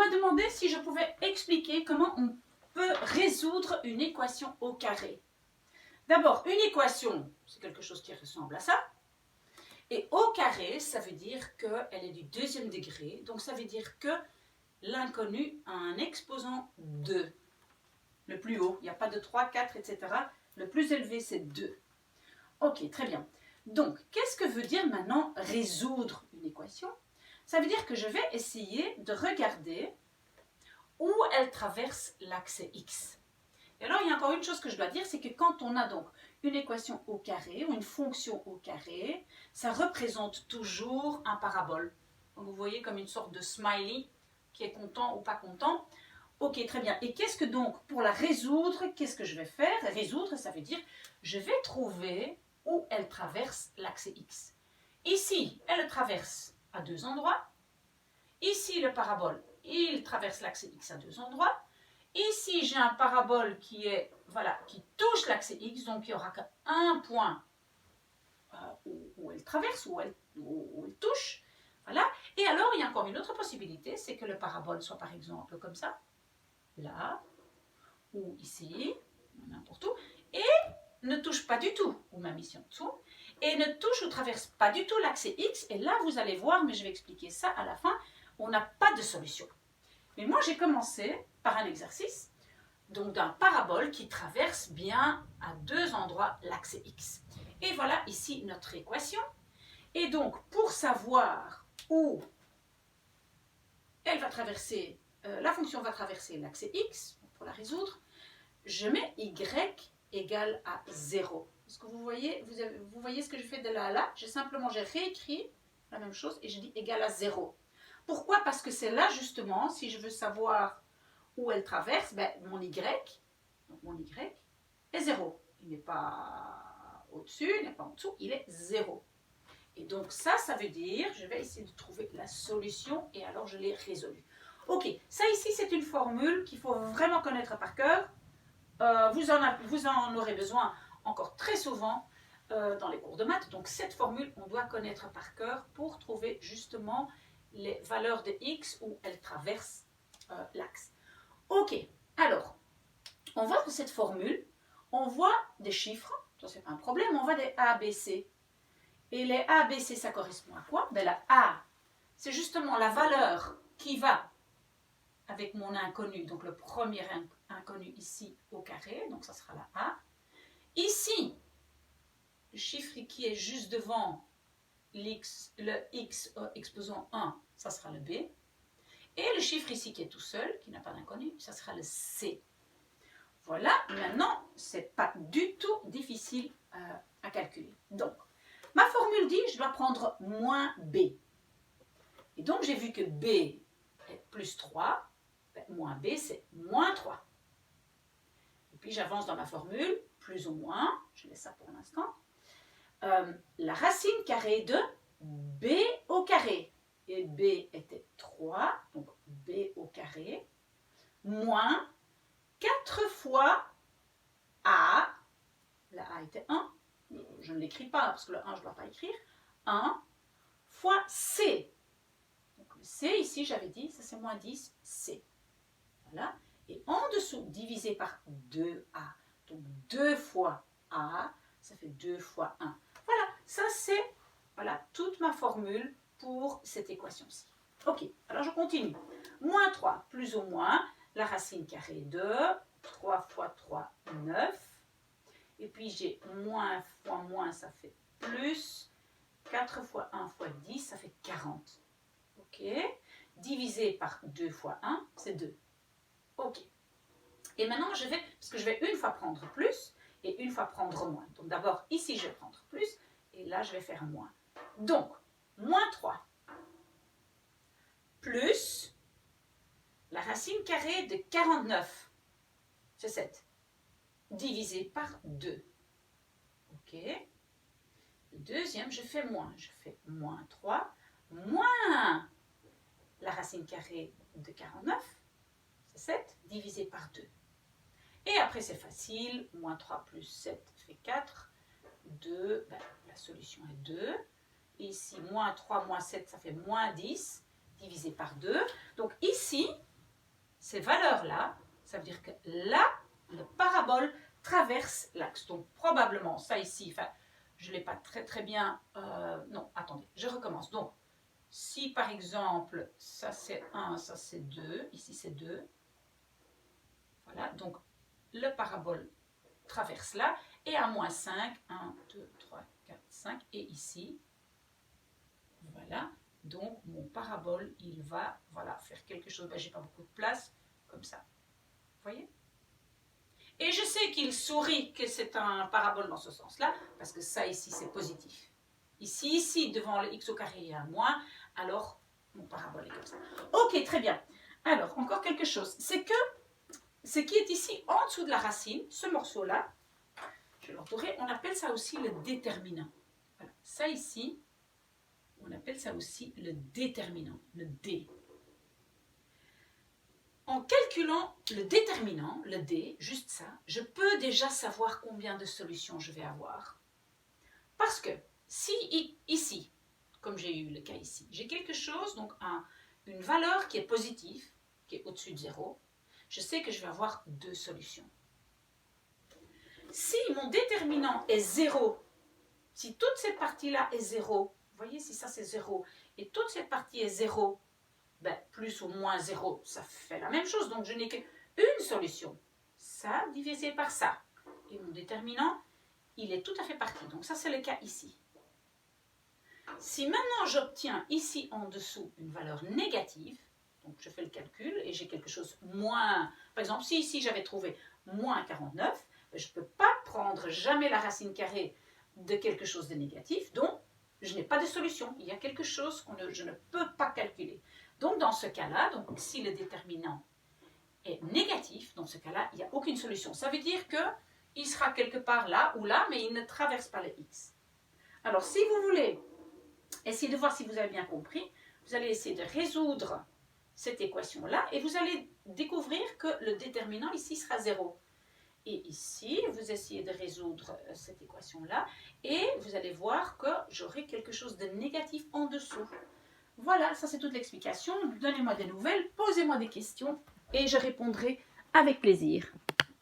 m'a demandé si je pouvais expliquer comment on peut résoudre une équation au carré. D'abord, une équation, c'est quelque chose qui ressemble à ça. Et au carré, ça veut dire qu'elle est du deuxième degré. Donc, ça veut dire que l'inconnu a un exposant 2. Le plus haut, il n'y a pas de 3, 4, etc. Le plus élevé, c'est 2. Ok, très bien. Donc, qu'est-ce que veut dire maintenant résoudre une équation? Ça veut dire que je vais essayer de regarder où elle traverse l'axe X. Et alors, il y a encore une chose que je dois dire, c'est que quand on a donc une équation au carré ou une fonction au carré, ça représente toujours un parabole. Donc, vous voyez comme une sorte de smiley qui est content ou pas content. Ok, très bien. Et qu'est-ce que donc, pour la résoudre, qu'est-ce que je vais faire? Résoudre, ça veut dire, je vais trouver où elle traverse l'axe X. Ici, elle traverse à 2 endroits. Ici, le parabole, il traverse l'axe X à 2 endroits. Ici, j'ai un parabole qui touche l'axe X, donc il n'y aura qu'un point où elle traverse, où elle touche. Voilà. Et alors, il y a encore une autre possibilité, c'est que le parabole soit par exemple comme ça, là, ou ici, n'importe où, et ne touche pas du tout, ou même ici en dessous, et ne touche ou traverse pas du tout l'axe X. Et là, vous allez voir, mais je vais expliquer ça à la fin, on n'a pas de solution. Mais moi, j'ai commencé par un exercice, donc d'un parabole qui traverse bien à 2 endroits l'axe X. Et voilà ici notre équation. Et donc, pour savoir où elle va traverser, la fonction va traverser l'axe X, pour la résoudre, je mets Y égale à 0. Est-ce que vous voyez ce que je fais de là à là? J'ai réécrit la même chose et je dis égal à 0. Pourquoi? Parce que c'est là justement, si je veux savoir où elle traverse, mon Y est 0. Il n'est pas au-dessus, il n'est pas en dessous, il est 0. Et donc ça veut dire, je vais essayer de trouver la solution et alors je l'ai résolue. Ok, ça ici c'est une formule qu'il faut vraiment connaître par cœur. Vous en aurez besoin encore très souvent dans les cours de maths. Donc cette formule, on doit connaître par cœur pour trouver justement les valeurs de x où elle traverse l'axe. Ok, alors, on voit que cette formule, on voit des chiffres, ça c'est pas un problème, on voit des A, B, C. Et les A, B, C, ça correspond à quoi? La A, c'est justement la valeur qui va avec mon inconnu, donc le premier inconnu ici au carré, donc ça sera la A. Ici, le chiffre qui est juste devant le X exposant 1, ça sera le B. Et le chiffre ici qui est tout seul, qui n'a pas d'inconnu, ça sera le C. Voilà, maintenant, ce n'est pas du tout difficile à calculer. Donc, ma formule dit, je dois prendre moins B. Et donc, j'ai vu que B est plus 3, moins B, c'est moins 3. Et puis, j'avance dans ma formule, plus ou moins, je laisse ça pour l'instant. La racine carrée de B au carré. Et B était 3, donc B au carré, moins 4 fois A, la A était 1, je ne l'écris pas parce que le 1 je ne dois pas écrire, 1 fois C. Donc le C ici j'avais dit, ça c'est moins 10, C. Voilà. Et en dessous, divisé par 2A. Donc 2 fois A, ça fait 2 fois 1. Voilà, ça c'est toute ma formule pour cette équation-ci. Ok, alors je continue. Moins 3 plus ou moins la racine carrée de 3 fois 3, 9. Et puis j'ai moins fois moins, ça fait plus. 4 fois 1 fois 10, ça fait 40. Ok. Divisé par 2 fois 1, c'est 2. Ok. Et maintenant, parce que je vais une fois prendre plus et une fois prendre moins. Donc d'abord, ici, je vais prendre plus et là, je vais faire moins. Donc, moins 3 plus la racine carrée de 49, c'est 7, divisé par 2. Ok. Le deuxième, je fais moins. Je fais moins 3, moins la racine carrée de 49, c'est 7, divisé par 2. Et après, c'est facile. Moins 3 plus 7 fait 4. 2, la solution est 2. Ici, moins 3 moins 7, ça fait moins 10, divisé par 2. Donc ici, ces valeurs-là, ça veut dire que là, le parabole traverse l'axe. Donc probablement, ça ici, enfin, je ne l'ai pas très bien... non, attendez, je recommence. Donc, si par exemple, ça c'est 1, ça c'est 2, ici c'est 2, voilà, donc le parabole traverse là, et à moins 5, 1, 2, 3, 4, 5, et ici, voilà, donc mon parabole, il va, voilà, faire quelque chose, ben, j'ai pas beaucoup de place, comme ça, vous voyez? Et je sais qu'il sourit que c'est un parabole dans ce sens-là, parce que ça ici c'est positif. Ici, devant le x au carré, il y a un moins, alors mon parabole est comme ça. Ok, très bien. Alors, encore quelque chose, c'est que ce qui est ici en dessous de la racine, ce morceau-là, je vais l'entourer, on appelle ça aussi le déterminant. Voilà. Ça ici, on appelle ça aussi le déterminant, le D. En calculant le déterminant, le D, juste ça, je peux déjà savoir combien de solutions je vais avoir. Parce que si ici, comme j'ai eu le cas ici, j'ai quelque chose, donc une valeur qui est positive, qui est au-dessus de 0, je sais que je vais avoir 2 solutions. Si mon déterminant est 0, si toute cette partie-là est 0, vous voyez, si ça c'est 0, et toute cette partie est 0, ben, plus ou moins 0, ça fait la même chose, donc je n'ai qu'une solution. Ça divisé par ça. Et mon déterminant, il est tout à fait parti. Donc ça c'est le cas ici. Si maintenant j'obtiens ici en dessous une valeur négative, donc je fais le calcul et j'ai quelque chose moins, par exemple si ici j'avais trouvé moins 49, je ne peux pas prendre jamais la racine carrée de quelque chose de négatif, donc je n'ai pas de solution. Il y a quelque chose que je ne peux pas calculer. Donc dans ce cas-là, donc si le déterminant est négatif, dans ce cas-là, il n'y a aucune solution. Ça veut dire qu'il sera quelque part là ou là, mais il ne traverse pas le x. Alors si vous voulez essayer de voir si vous avez bien compris, vous allez essayer de résoudre cette équation-là et vous allez découvrir que le déterminant ici sera 0. Et ici, vous essayez de résoudre cette équation-là et vous allez voir que j'aurai quelque chose de négatif en dessous. Voilà, ça c'est toute l'explication. Donnez-moi des nouvelles, posez-moi des questions et je répondrai avec plaisir.